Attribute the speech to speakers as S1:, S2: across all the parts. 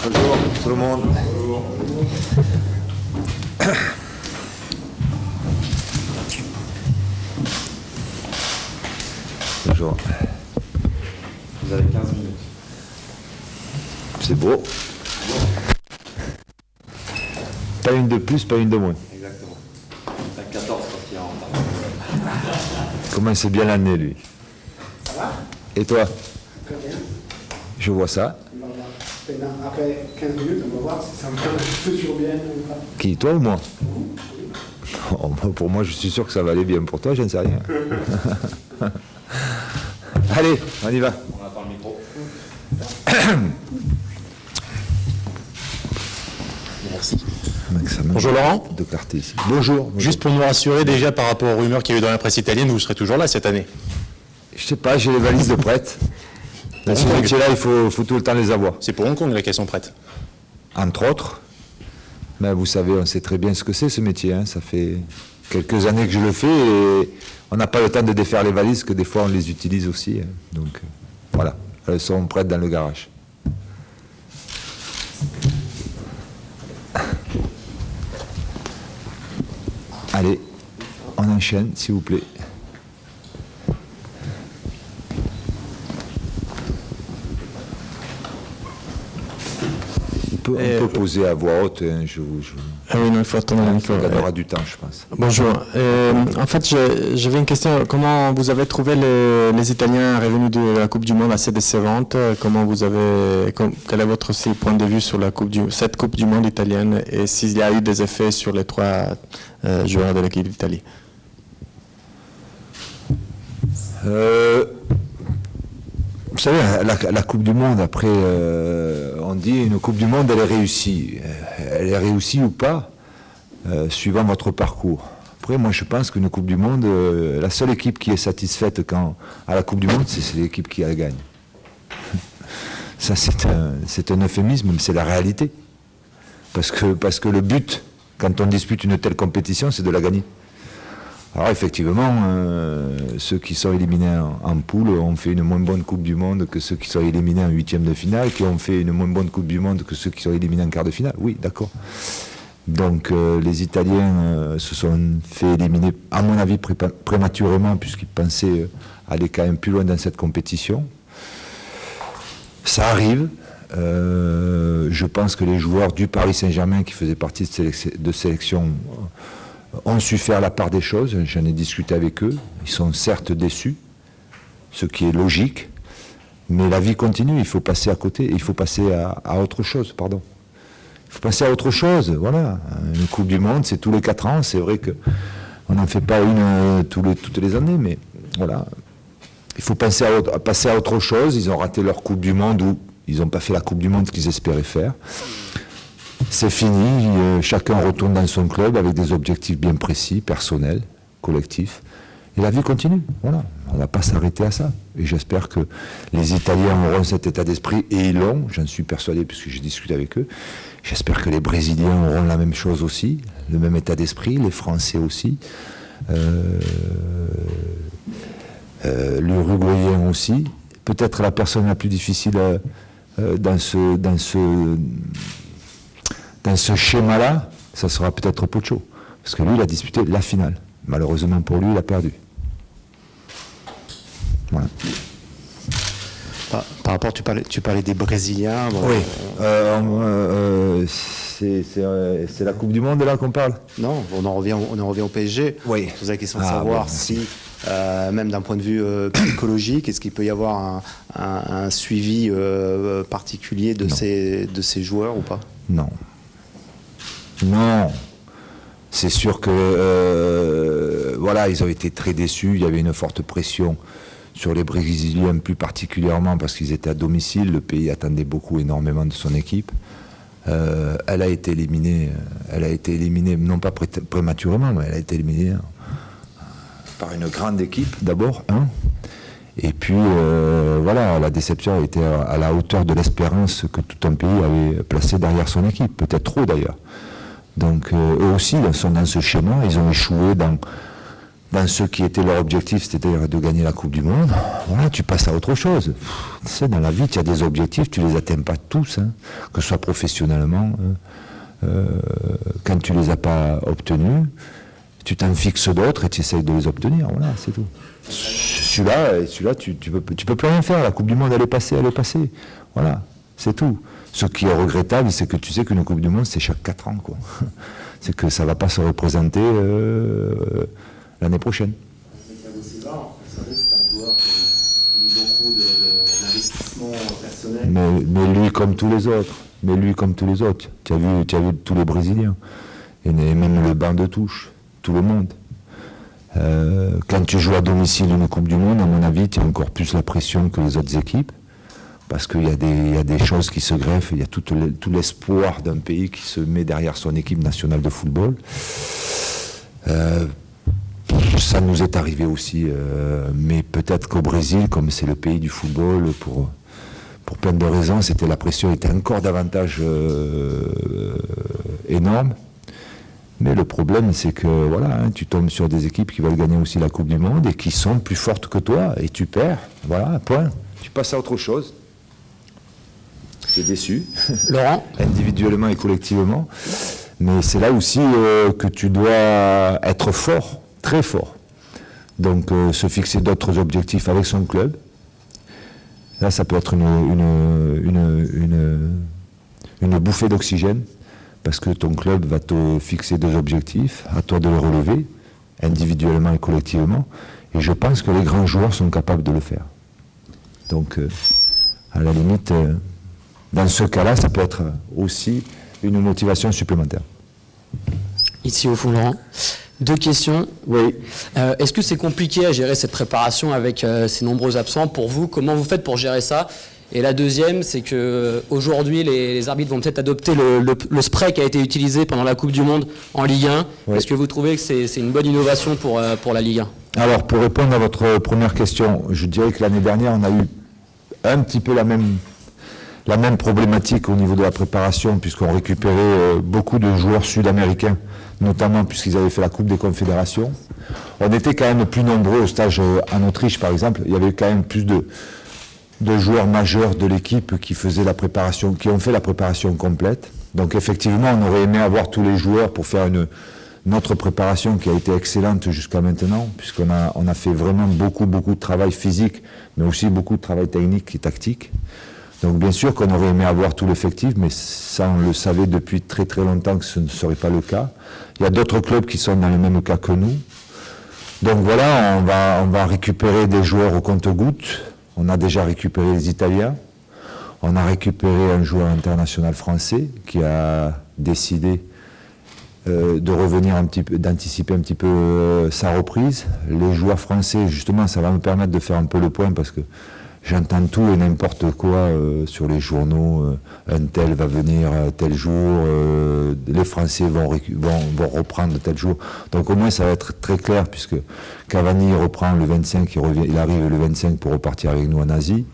S1: Bonjour tout le monde. Bonjour.
S2: Vous avez 15 minutes.
S1: C'est beau. Pas une de plus, pas une de moins.
S2: Exactement. T'as 14 quand il est en retard.
S1: Comment c'est bien l'année, lui.
S3: Ça va?
S1: Et toi?
S3: Très bien.
S1: Je vois ça.
S3: On va voir. Après 15 minutes, on va voir si ça marche toujours bien ou pas.
S1: Qui, toi ou moi? Oh, pour moi, je suis sûr que ça va aller bien. Pour toi, je ne sais rien. Allez, on y va.
S2: On attend le micro.
S4: Merci.
S1: Bonjour
S4: Laurent.
S1: De clarté ici. Bonjour.
S4: Juste pour nous rassurer déjà par rapport aux rumeurs qu'il y a eu dans la presse italienne, vous serez toujours là cette année?
S1: Je sais pas, j'ai les valises de prêtes. Dans ce métier-là, il faut tout le temps les avoir.
S4: C'est pour Hong Kong là qu'elles sont prêtes.
S1: Entre autres. Mais vous savez, on sait très bien ce que c'est ce métier. Hein. Ça fait quelques années que je le fais et on n'a pas le temps de défaire les valises, que des fois on les utilise aussi. Hein. Donc voilà, elles sont prêtes dans le garage. Allez, on enchaîne, s'il vous plaît. On peut poser à voix haute, hein,
S5: Ah oui, non, il faut attendre le micro.
S1: on gagnera du temps, je pense.
S5: Bonjour. En fait, j'avais une question. Comment vous avez trouvé les Italiens revenus de la Coupe du Monde assez décevante? Quel est votre aussi point de vue sur cette Coupe du Monde italienne et s'il y a eu des effets sur les trois joueurs de l'équipe d'Italie?
S1: Vous savez, la Coupe du Monde, après, on dit une Coupe du Monde, elle est réussie. Elle est réussie ou pas, suivant votre parcours. Après, moi, je pense qu'une Coupe du Monde, la seule équipe qui est satisfaite à la Coupe du Monde, c'est l'équipe qui la gagne. Ça, c'est un euphémisme, mais c'est la réalité. Parce que le but, quand on dispute une telle compétition, c'est de la gagner. Alors effectivement, ceux qui sont éliminés en poule ont fait une moins bonne Coupe du Monde que ceux qui sont éliminés en huitième de finale, qui ont fait une moins bonne Coupe du Monde que ceux qui sont éliminés en quart de finale. Oui, d'accord. Donc les Italiens se sont fait éliminer, à mon avis, prématurément, puisqu'ils pensaient aller quand même plus loin dans cette compétition. Ça arrive. Je pense que les joueurs du Paris Saint-Germain qui faisaient partie de sélection ont su faire la part des choses, j'en ai discuté avec eux, ils sont certes déçus, ce qui est logique, mais la vie continue, il faut passer à côté, il faut passer à autre chose, pardon. Il faut passer à autre chose, voilà. Une Coupe du Monde, c'est tous les 4 ans, c'est vrai qu'on n'en fait pas une toutes les années, mais voilà. Il faut passer à autre chose, ils ont raté leur Coupe du Monde ou ils n'ont pas fait la Coupe du Monde qu'ils espéraient faire. C'est fini, chacun retourne dans son club avec des objectifs bien précis, personnels, collectifs. Et la vie continue, voilà. On ne va pas s'arrêter à ça. Et j'espère que les Italiens auront cet état d'esprit, et ils l'ont, j'en suis persuadé puisque j'ai discuté avec eux. J'espère que les Brésiliens auront la même chose aussi, le même état d'esprit, les Français aussi, l'Uruguayen aussi. Peut-être la personne la plus difficile dans ce schéma-là, ça sera peut-être Pocho. Parce que lui, il a disputé la finale. Malheureusement pour lui, il a perdu. Voilà.
S6: Par rapport, tu parlais des Brésiliens. Bon,
S1: oui. C'est la Coupe du Monde là qu'on parle?
S6: Non, on en revient au PSG.
S1: Oui.
S6: C'est la question de savoir si, même d'un point de vue psychologique, est-ce qu'il peut y avoir un suivi particulier de ces joueurs ou pas?
S1: Non. Non. C'est sûr que voilà, ils ont été très déçus. Il y avait une forte pression sur les Brésiliens, plus particulièrement parce qu'ils étaient à domicile. Le pays attendait énormément de son équipe. Elle a été éliminée, non pas prématurément, mais elle a été éliminée par une grande équipe d'abord. Et puis voilà, la déception a été à la hauteur de l'espérance que tout un pays avait placée derrière son équipe, peut-être trop d'ailleurs. Donc eux aussi sont dans ce schéma, ils ont échoué dans ce qui était leur objectif, c'est-à-dire de gagner la Coupe du Monde, voilà, tu passes à autre chose. Tu sais, dans la vie, tu as des objectifs, tu les atteins pas tous, hein, que ce soit professionnellement. Quand tu les as pas obtenus, tu t'en fixes d'autres et tu essayes de les obtenir. Voilà, c'est tout. Celui-là, tu peux plus rien faire. La Coupe du Monde, elle est passée. Voilà, c'est tout. Ce qui est regrettable, c'est que tu sais qu'une Coupe du Monde, c'est chaque 4 ans, quoi. C'est que ça ne va pas se représenter l'année prochaine.
S6: Thiago Silva, vous savez, c'est un joueur qui a eu beaucoup d'investissement personnel.
S1: Mais lui comme tous les autres. Tu as vu tous les Brésiliens. Et même le banc de touche. Tout le monde. Quand tu joues à domicile une Coupe du Monde, à mon avis, tu as encore plus la pression que les autres équipes. Parce qu'il y a des choses qui se greffent, il y a tout l'espoir d'un pays qui se met derrière son équipe nationale de football. Ça nous est arrivé aussi, mais peut-être qu'au Brésil, comme c'est le pays du football, pour plein de raisons, la pression était encore davantage énorme. Mais le problème, c'est que voilà, hein, tu tombes sur des équipes qui veulent gagner aussi la Coupe du Monde et qui sont plus fortes que toi, et tu perds. Voilà, point. Tu passes à autre chose. Tu es déçu.
S7: Laurent ?
S1: Individuellement et collectivement. Mais c'est là aussi que tu dois être fort, très fort. Donc se fixer d'autres objectifs avec son club. Là, ça peut être une bouffée d'oxygène, parce que ton club va te fixer des objectifs, à toi de les relever, individuellement et collectivement. Et je pense que les grands joueurs sont capables de le faire. Donc, à la limite, dans ce cas-là, ça peut être aussi une motivation supplémentaire.
S7: Ici au fond, Laurent. 2 questions.
S1: Oui.
S7: Est-ce que c'est compliqué à gérer cette préparation avec ces nombreux absents pour vous ? Comment vous faites pour gérer ça ? Et la deuxième, c'est qu'aujourd'hui, les arbitres vont peut-être adopter le spray qui a été utilisé pendant la Coupe du Monde en Ligue 1. Oui. Est-ce que vous trouvez que c'est une bonne innovation pour la Ligue 1 ?
S1: Alors, pour répondre à votre première question, je dirais que l'année dernière, on a eu un petit peu la même problématique au niveau de la préparation, puisqu'on récupérait beaucoup de joueurs sud-américains, notamment puisqu'ils avaient fait la Coupe des Confédérations. On était quand même plus nombreux au stage en Autriche, par exemple. Il y avait quand même plus de joueurs majeurs de l'équipe qui faisaient la préparation, qui ont fait la préparation complète. Donc effectivement, on aurait aimé avoir tous les joueurs pour faire notre préparation qui a été excellente jusqu'à maintenant, puisqu'on a fait vraiment beaucoup de travail physique, mais aussi beaucoup de travail technique et tactique. Donc bien sûr qu'on aurait aimé avoir tout l'effectif, mais ça on le savait depuis très très longtemps que ce ne serait pas le cas. Il y a d'autres clubs qui sont dans le même cas que nous. Donc voilà, on va récupérer des joueurs au compte-gouttes. On a déjà récupéré les Italiens. On a récupéré un joueur international français qui a décidé de revenir d'anticiper un petit peu sa reprise. Les joueurs français, justement, ça va me permettre de faire un peu le point parce que j'entends tout et n'importe quoi sur les journaux. Un tel va venir tel jour, les Français vont reprendre tel jour. Donc au moins ça va être très clair puisque Cavani reprend le 25, il arrive le 25 pour repartir avec nous en Asie.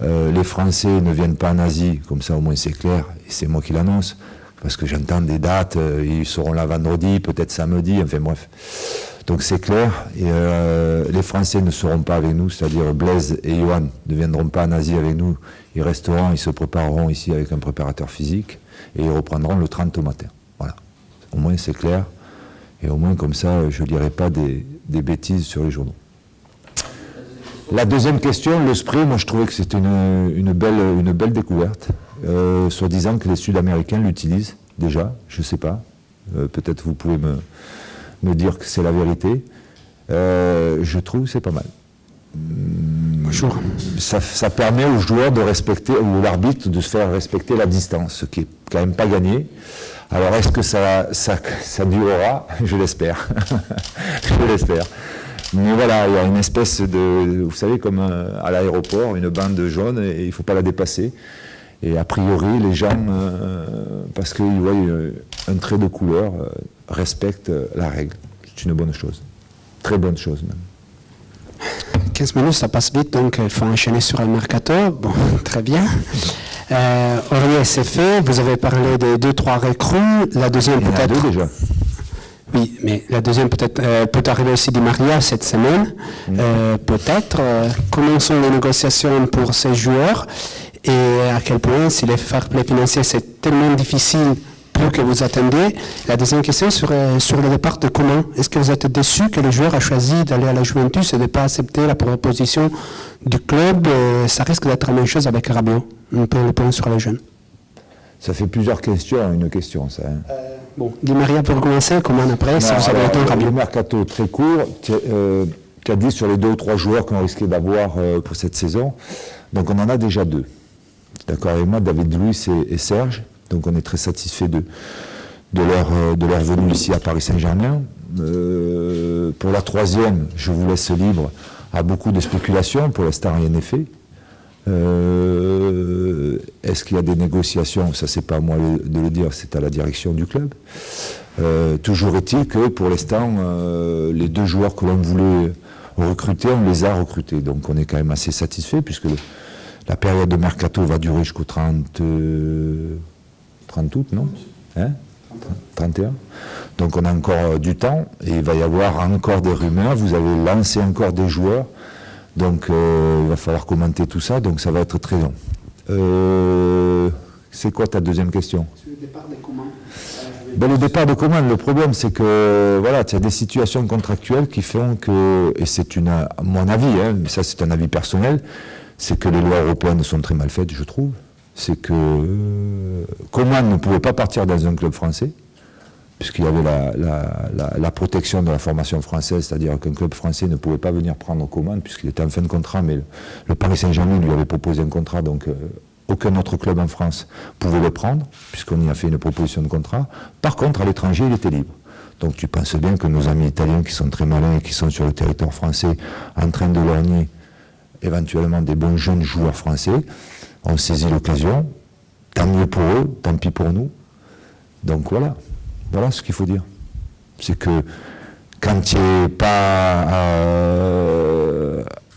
S1: Les Français ne viennent pas en Asie, comme ça au moins c'est clair, et c'est moi qui l'annonce, parce que j'entends des dates, ils seront là vendredi, peut-être samedi, enfin bref. Donc c'est clair, et les Français ne seront pas avec nous, c'est-à-dire Blaise et Johan ne viendront pas en Asie avec nous, ils resteront, ils se prépareront ici avec un préparateur physique, et ils reprendront le 30 au matin. Voilà, au moins c'est clair, et au moins comme ça je ne dirai pas des bêtises sur les journaux. La deuxième question, le spray, moi je trouvais que c'était une belle découverte, soi-disant que les Sud-Américains l'utilisent déjà, je ne sais pas, peut-être vous pouvez me dire que c'est la vérité. Je trouve que c'est pas mal.
S7: Bonjour.
S1: Ça permet aux joueurs de respecter, ou l'arbitre de se faire respecter la distance, ce qui est quand même pas gagné. Alors est-ce que ça durera ? Je l'espère. Je l'espère. Mais voilà, il y a une espèce de, vous savez, comme à l'aéroport, une bande jaune, et il ne faut pas la dépasser. Et a priori, les gens, parce qu'ils voient un trait de couleur, respectent la règle. C'est une bonne chose. Très bonne chose même.
S3: 15 minutes, ça passe vite, donc il faut enchaîner sur un mercato. Bon, très bien. Aurier, c'est fait. Vous avez parlé des 2-3 recrues. La deuxième,
S1: il y en a
S3: peut-être.
S1: 2 déjà.
S8: Oui, mais la deuxième peut-être peut arriver aussi Di Maria cette semaine. Peut-être. Comment sont les négociations pour ces joueurs et à quel point, si les fair play financiers c'est tellement difficile pour que vous attendiez. La deuxième question sur le départ de Coman. Est-ce que vous êtes déçu que le joueur a choisi d'aller à la Juventus et de ne pas accepter la proposition du club? Ça risque d'être la même chose avec Rabiot. Un peu le point sur les jeunes.
S1: Ça fait plusieurs questions, une question, ça. Hein.
S8: Bon, Di Maria pour commencer, Coman après, si vous avez le temps, Rabiot.
S1: Le mercato très court, tu as dit sur les 2 ou 3 joueurs qu'on risquait d'avoir pour cette saison. Donc on en a déjà 2. D'accord avec moi, David Luiz et Serge. Donc on est très satisfait de leur venue ici à Paris Saint-Germain. Pour la 3e, je vous laisse libre à beaucoup de spéculations. Pour l'instant, rien n'est fait. Est-ce qu'il y a des négociations? Ça, c'est pas à moi de le dire, c'est à la direction du club. Toujours est-il que pour l'instant, les 2 joueurs que l'on voulait recruter, on les a recrutés. Donc on est quand même assez satisfait puisque la période de mercato va durer jusqu'au 30 août, non? 31. Donc on a encore du temps et il va y avoir encore des rumeurs. Vous avez lancé encore des joueurs. Donc il va falloir commenter tout ça. Donc ça va être très long. C'est quoi ta deuxième question?
S3: Sur le départ des Coman.
S1: Le départ de Coman, le problème c'est que voilà, il y a des situations contractuelles qui font que, et c'est mon avis, mais ça c'est un avis personnel, c'est que les lois européennes sont très mal faites, je trouve. C'est que Coman ne pouvait pas partir dans un club français, puisqu'il y avait la protection de la formation française, c'est-à-dire qu'un club français ne pouvait pas venir prendre Coman, puisqu'il était en fin de contrat, mais le Paris Saint-Germain lui avait proposé un contrat, donc aucun autre club en France pouvait le prendre, puisqu'on y a fait une proposition de contrat. Par contre, à l'étranger, il était libre. Donc tu penses bien que nos amis italiens qui sont très malins et qui sont sur le territoire français en train de lorgner éventuellement des bons jeunes joueurs français, ont saisi l'occasion, tant mieux pour eux, tant pis pour nous. Donc voilà ce qu'il faut dire. C'est que quand tu n'es pas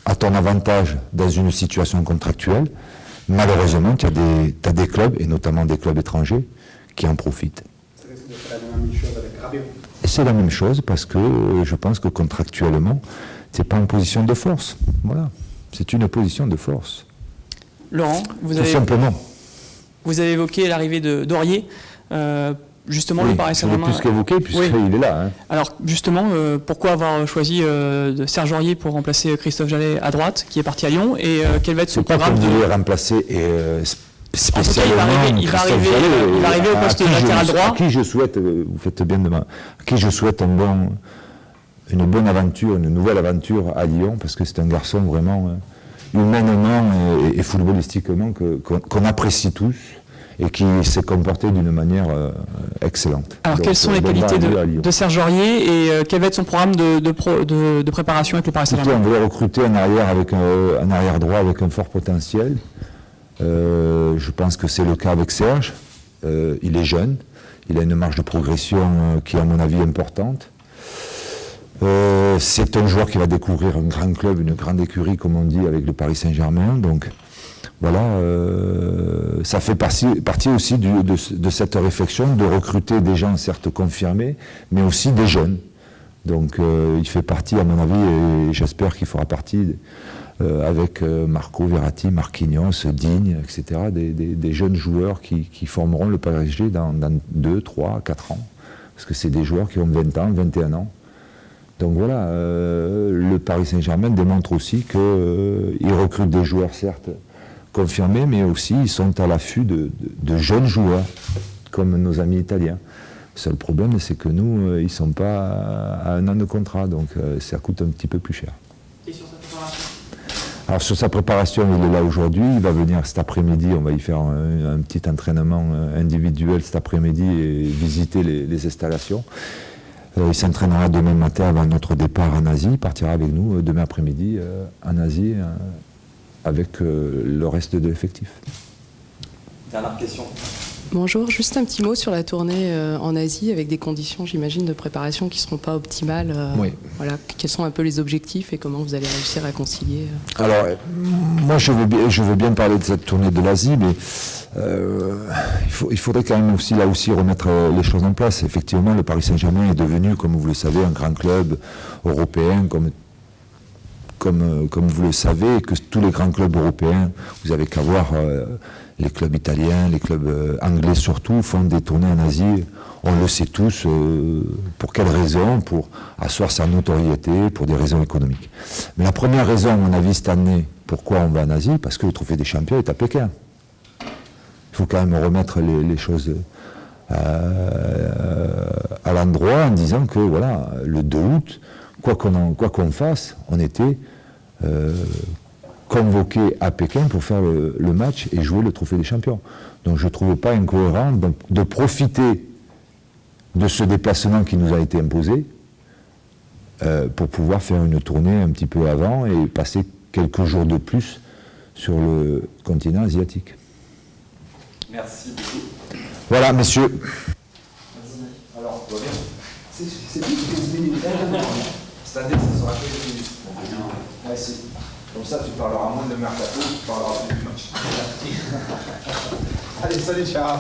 S1: à ton avantage dans une situation contractuelle, malheureusement, tu as des clubs, et notamment des clubs étrangers, qui en profitent.
S3: Ça risque de faire la même chose avec Rabiot.
S1: Et c'est la même chose parce que je pense que contractuellement, tu n'es pas en position de force. Voilà. C'est une position de force.
S9: Laurent,
S1: Tout simplement.
S9: Vous avez évoqué l'arrivée d'Aurier. Justement,
S1: oui,
S9: le Paris Saint-Germain.
S1: Je l'ai plus qu'évoqué puisqu'il est là. Hein.
S9: Alors, justement, pourquoi avoir choisi Serge Aurier pour remplacer Christophe Jallet à droite, qui est parti à Lyon, et quel va être son programme?
S1: C'est pas qu'on voulait remplacer spécialement.
S9: Il va arriver au poste de latéral droit.
S1: À qui je souhaite, vous faites bien de à qui je souhaite une bonne aventure, une nouvelle aventure à Lyon, parce que c'est un garçon vraiment humainement et footballistiquement qu'on apprécie tous et qui s'est comporté d'une manière excellente.
S9: Alors, donc, quelles sont les qualités de Serge Aurier et quel va être son programme de préparation avec le Paris Saint-Germain?
S1: On veut recruter un arrière droit avec un fort potentiel. Je pense que c'est le cas avec Serge. Il est jeune, il a une marge de progression qui est à mon avis importante. C'est un joueur qui va découvrir un grand club, une grande écurie, comme on dit, avec le Paris Saint-Germain. Donc voilà, ça fait partie aussi de cette réflexion de recruter des gens certes confirmés, mais aussi des jeunes. Donc il fait partie, à mon avis, et j'espère qu'il fera partie avec Marco Verratti, Marquinhos, Digne, etc., des jeunes joueurs qui formeront le PSG dans 2, 3, 4 ans. Parce que c'est des joueurs qui ont 20 ans, 21 ans. Donc voilà, le Paris Saint-Germain démontre aussi qu'il recrute des joueurs, certes, confirmés, mais aussi ils sont à l'affût de jeunes joueurs, comme nos amis italiens. Le seul problème, c'est que nous, ils ne sont pas à 1 an de contrat, donc ça coûte un petit peu plus cher.
S9: Et sur sa préparation?
S1: Alors sur sa préparation, il est là aujourd'hui, il va venir cet après-midi, on va y faire un petit entraînement individuel cet après-midi et visiter les installations. Il s'entraînera demain matin avant notre départ en Asie, il partira avec nous demain après-midi en Asie avec le reste de l'effectif.
S2: Dernière question.
S10: Bonjour, juste un petit mot sur la tournée en Asie avec des conditions, j'imagine, de préparation qui ne seront pas optimales.
S1: Oui.
S10: Voilà, quels sont un peu les objectifs et comment vous allez réussir à concilier
S1: Alors, moi je veux bien parler de cette tournée de l'Asie, mais il faudrait quand même aussi là aussi remettre les choses en place. Effectivement, le Paris Saint-Germain est devenu, comme vous le savez, un grand club européen, comme vous le savez, que tous les grands clubs européens, vous avez qu'à voir les clubs italiens, les clubs anglais surtout, font des tournées en Asie. On le sait tous, pour quelles raisons? Pour asseoir sa notoriété, pour des raisons économiques. Mais la première raison, à mon avis, cette année, pourquoi on va en Asie? Parce que le Trophée des Champions est à Pékin. Il faut quand même remettre les choses à l'endroit en disant que voilà, le 2 août, quoi qu'on fasse, on était convoqué à Pékin pour faire le match et jouer le Trophée des Champions. Donc je ne trouve pas incohérent de profiter de ce déplacement qui nous a été imposé pour pouvoir faire une tournée un petit peu avant et passer quelques jours de plus sur le continent asiatique.
S2: Merci beaucoup.
S1: Voilà, messieurs.
S3: Alors, c'est plus 15 minutes. Cette année, ça sera 15 minutes. Ouais, comme ça, tu parleras moins de mercato, tu parleras plus du match. Allez, salut, ciao.